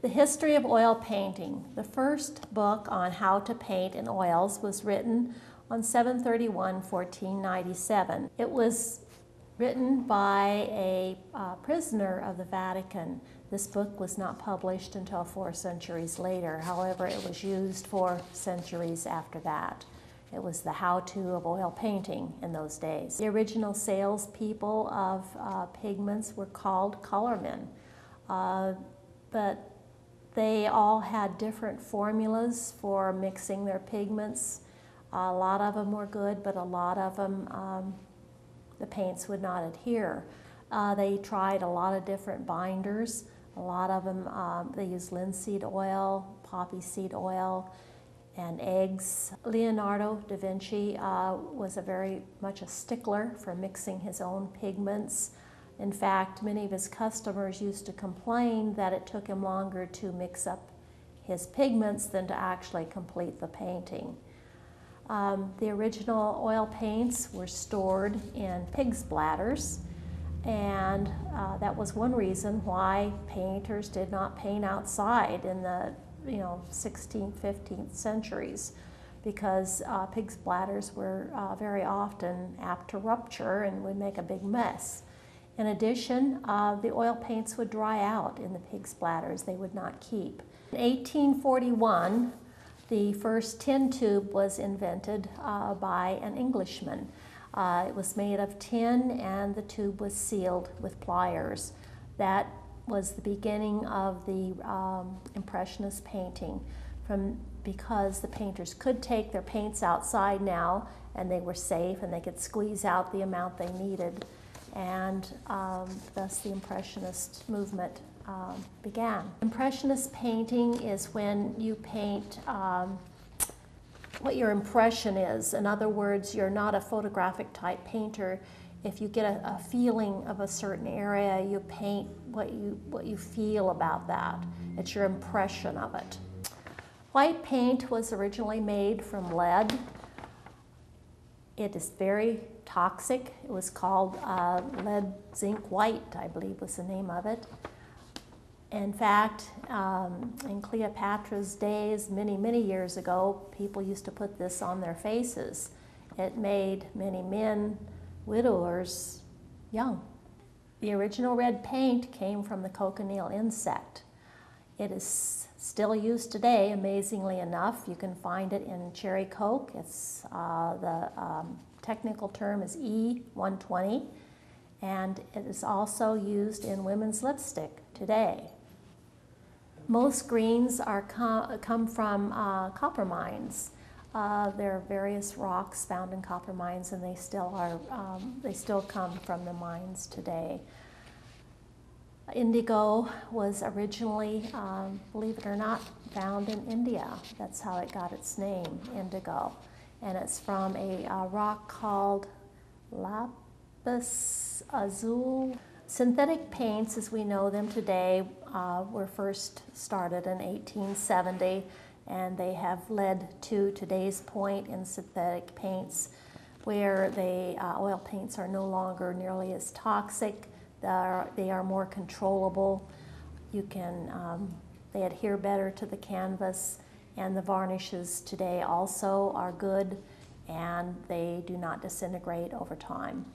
The history of oil painting. The first book on how to paint in oils was written on 7/31/1497. It was written by a prisoner of the Vatican. This book was not published until 4 centuries later. However, it was used for centuries after that. It was the how-to of oil painting in those days. The original salespeople of pigments were called colormen, but they all had different formulas for mixing their pigments. A lot of them were good, but a lot of them, the paints would not adhere. They tried a lot of different binders. A lot of them, they used linseed oil, poppy seed oil, and eggs. Leonardo da Vinci was very much a stickler for mixing his own pigments. In fact, many of his customers used to complain that it took him longer to mix up his pigments than to actually complete the painting. The original oil paints were stored in pig's bladders, and that was one reason why painters did not paint outside in the 16th, 15th centuries, because pig's bladders were very often apt to rupture and would make a big mess. In addition, the oil paints would dry out in the pig's bladders. They would not keep. In 1841, the first tin tube was invented by an Englishman. It was made of tin, and the tube was sealed with pliers. That was the beginning of the Impressionist painting, because the painters could take their paints outside now, and they were safe, and they could squeeze out the amount they needed. And thus the Impressionist movement began. Impressionist painting is when you paint what your impression is. In other words, you're not a photographic type painter. If you get a feeling of a certain area, you paint what you feel about that. It's your impression of it. White paint was originally made from lead. It is very toxic. It was called lead zinc white, I believe was the name of it. In fact, in Cleopatra's days, many, many years ago, people used to put this on their faces. It made many men, widowers, young. The original red paint came from the cochineal insect. It is still used today, amazingly enough. You can find it in cherry coke. It's the technical term is E120, and it is also used in women's lipstick today. Most greens come from copper mines. There are various rocks found in copper mines, and they still come from the mines today. Indigo was originally, believe it or not, found in India. That's how it got its name, indigo. And it's from a rock called lapis lazuli. Synthetic paints, as we know them today, were first started in 1870, and they have led to today's point in synthetic paints, where the oil paints are no longer nearly as toxic. They are more controllable. They adhere better to the canvas, and the varnishes today also are good, and they do not disintegrate over time.